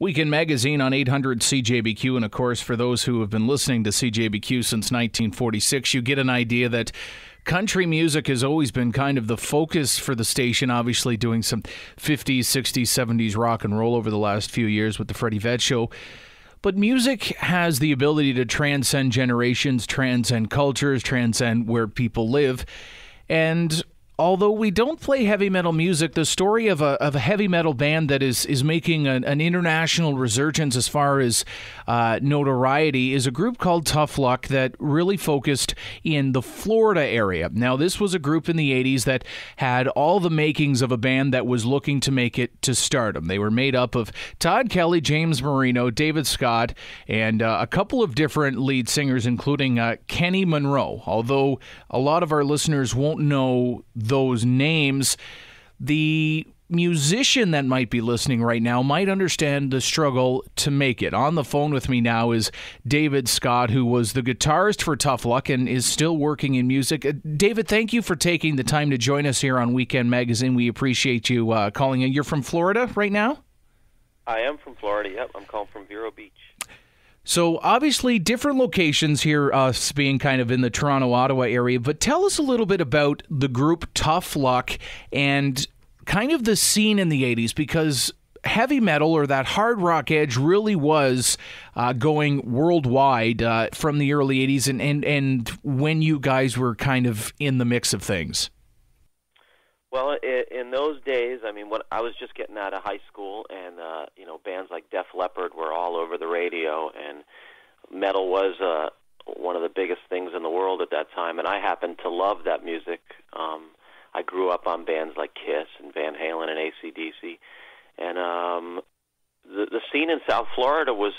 Weekend Magazine on 800 CJBQ, and of course, for those who have been listening to CJBQ since 1946, you get an idea that country music has always been kind of the focus for the station, obviously doing some 50s, 60s, 70s rock and roll over the last few years with the Freddie Vett Show. But music has the ability to transcend generations, transcend cultures, transcend where people live. And although we don't play heavy metal music, the story of a heavy metal band that is making an international resurgence as far as notoriety is a group called Tuff that really focused in the Florida area. Now, this was a group in the 80s that had all the makings of a band that was looking to make it to stardom. They were made up of Todd Kelly, James Marino, David Scott, and a couple of different lead singers, including Kenny Monroe. Although a lot of our listeners won't know those names, the musician that might be listening right now might understand the struggle to make it. On the phone with me now is David Scott, who was the guitarist for Tuff and is still working in music. David, thank you for taking the time to join us here on Weekend Magazine. We appreciate you calling in. You're from Florida right now? I am from Florida, yep. I'm calling from Vero Beach. So obviously different locations here, us being kind of in the Toronto, Ottawa area, but tell us a little bit about the group Tuff and kind of the scene in the 80s, because heavy metal or that hard rock edge really was going worldwide from the early 80s and when you guys were kind of in the mix of things. Well, in those days, I mean, when I was just getting out of high school, and bands like Def Leppard were all over the radio, and metal was one of the biggest things in the world at that time. And I happened to love that music. I grew up on bands like Kiss and Van Halen and AC/DC, and the scene in South Florida was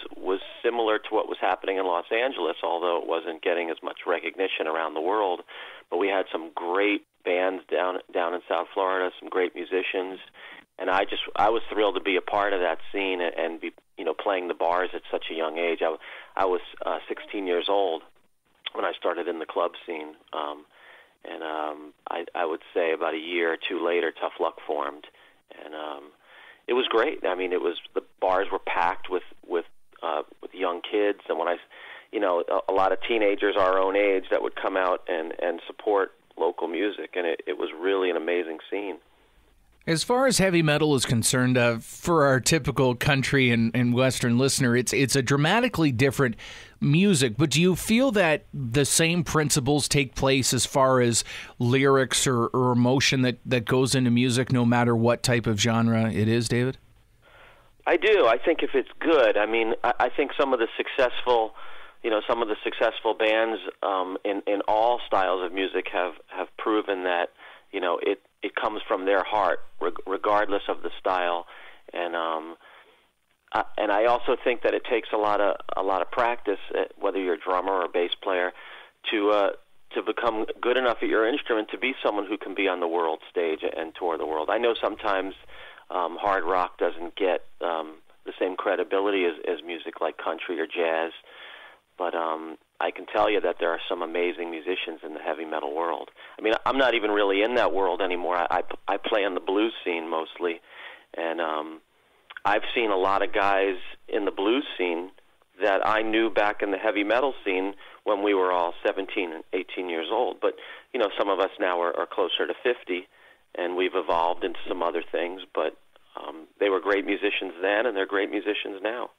similar to what was happening in Los Angeles, although it wasn't getting as much recognition around the world. But we had some great bands down in South Florida, some great musicians, and I was thrilled to be a part of that scene and be playing the bars at such a young age. I was 16 years old when I started in the club scene, and I would say about a year or two later, Tuff formed, and it was great. I mean, the bars were packed with young kids, and when a lot of teenagers our own age that would come out and support local music, and it was really an amazing scene. As far as heavy metal is concerned, for our typical country and Western listener, it's a dramatically different music, but do you feel that the same principles take place as far as lyrics or emotion that goes into music, no matter what type of genre it is, David? I do. I think if it's good, I mean, I think some of the successful bands in all styles of music have proven that it comes from their heart, regardless of the style, and I also think that it takes a lot of practice, whether you're a drummer or a bass player, to become good enough at your instrument to be someone who can be on the world stage and tour the world. I know sometimes hard rock doesn't get the same credibility as music like country or jazz, but I can tell you that there are some amazing musicians in the heavy metal world. I mean, I'm not even really in that world anymore. I play in the blues scene mostly, and I've seen a lot of guys in the blues scene that I knew back in the heavy metal scene when we were all 17 and 18 years old. But, some of us now are closer to 50, and we've evolved into some other things, but they were great musicians then, and they're great musicians now.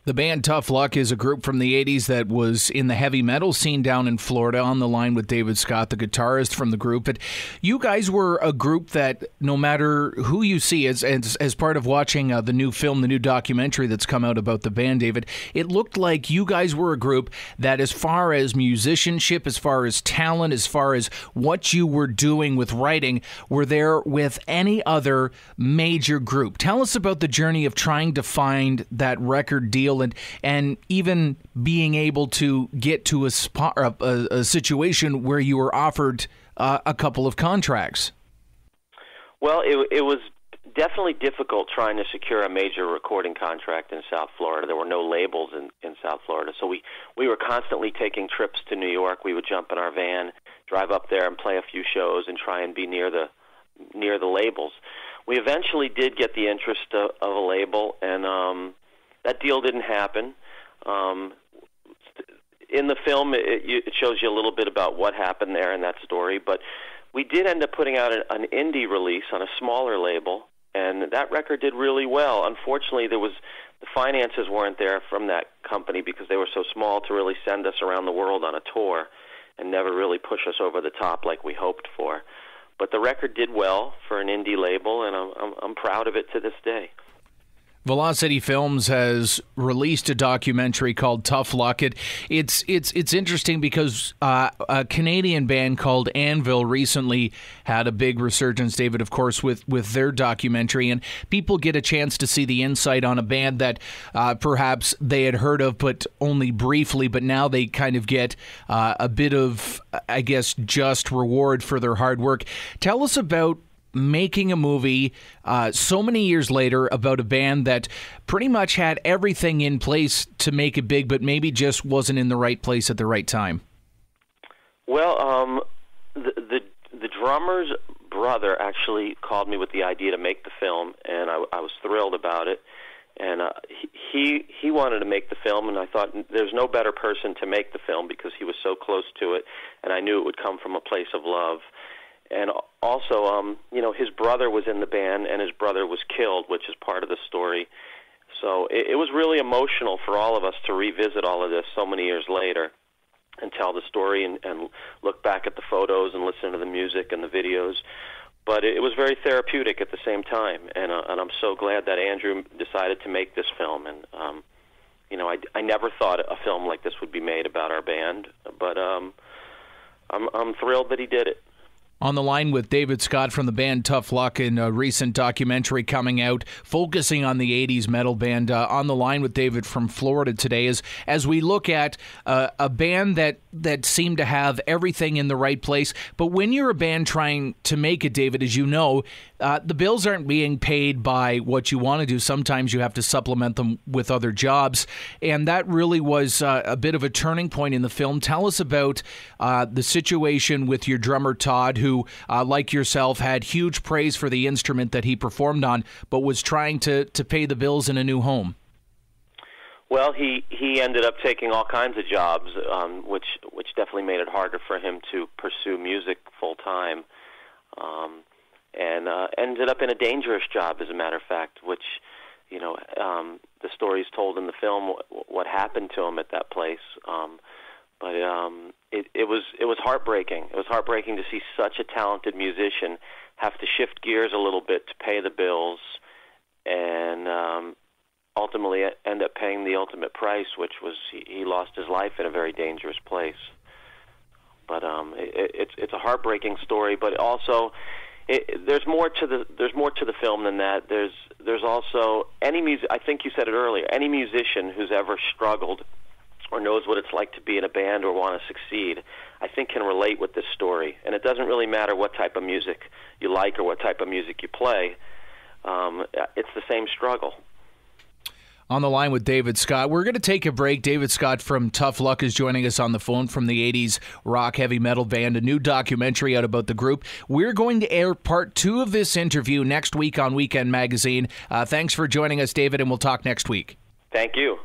The band Tuff is a group from the 80s that was in the heavy metal scene down in Florida, on the line with David Scott, the guitarist from the group. But you guys were a group that, no matter who you see, as part of watching the new film, the new documentary that's come out about the band, David, it looked like you guys were a group that, as far as musicianship, as far as talent, as far as what you were doing with writing, were there with any other major group. Tell us about the journey of trying to find that record deal and even being able to get to a situation where you were offered a couple of contracts. Well, it was definitely difficult trying to secure a major recording contract in South Florida. There were no labels in South Florida, so we were constantly taking trips to New York. We would jump in our van, drive up there and play a few shows and try and be near the labels. we eventually did get the interest of a label, and that deal didn't happen. In the film, it shows you a little bit about what happened there in that story, but we did end up putting out an indie release on a smaller label, and that record did really well. Unfortunately, the finances weren't there from that company because they were so small to really send us around the world on a tour and never really push us over the top like we hoped for. But the record did well for an indie label, and I'm proud of it to this day. Velocity Films has released a documentary called Tough Luck. It's interesting because a Canadian band called Anvil recently had a big resurgence, David, of course, with their documentary, and people get a chance to see the insight on a band that perhaps they had heard of but only briefly, but now they kind of get a bit of, I guess, just reward for their hard work. Tell us about making a movie so many years later about a band that pretty much had everything in place to make it big, but maybe just wasn't in the right place at the right time. Well, the drummer's brother actually called me with the idea to make the film, and I was thrilled about it. And he wanted to make the film, and I thought there's no better person to make the film because he was so close to it, and I knew it would come from a place of love. And also, his brother was in the band, and his brother was killed, which is part of the story. So it was really emotional for all of us to revisit all of this so many years later and tell the story and look back at the photos and listen to the music and the videos. But it was very therapeutic at the same time, and I'm so glad that Andrew decided to make this film. And, I never thought a film like this would be made about our band, but I'm thrilled that he did it. On the line with David Scott from the band Tough Luck in a recent documentary coming out focusing on the 80s metal band. On the line with David from Florida today is as we look at a band that seemed to have everything in the right place. But when you're a band trying to make it, David, as you know, the bills aren't being paid by what you want to do. Sometimes you have to supplement them with other jobs. And that really was a bit of a turning point in the film. Tell us about the situation with your drummer, Todd, who, like yourself, had huge praise for the instrument that he performed on, but was trying to pay the bills in a new home. Well, he ended up taking all kinds of jobs, which definitely made it harder for him to pursue music full time, and ended up in a dangerous job, as a matter of fact. Which, the story's told in the film what happened to him at that place. But it was heartbreaking. It was heartbreaking to see such a talented musician have to shift gears a little bit to pay the bills, and ultimately end up paying the ultimate price, which was he lost his life in a very dangerous place. But it's a heartbreaking story. But also, there's more to the film than that. There's also I think you said it earlier. Any musician who's ever struggled or knows what it's like to be in a band or want to succeed, I think can relate with this story. And it doesn't really matter what type of music you like or what type of music you play. It's the same struggle. On the line with David Scott. We're going to take a break. David Scott from Tough Luck is joining us on the phone from the 80s rock heavy metal band, a new documentary out about the group. We're going to air part 2 of this interview next week on Weekend Magazine. Thanks for joining us, David, and we'll talk next week. Thank you.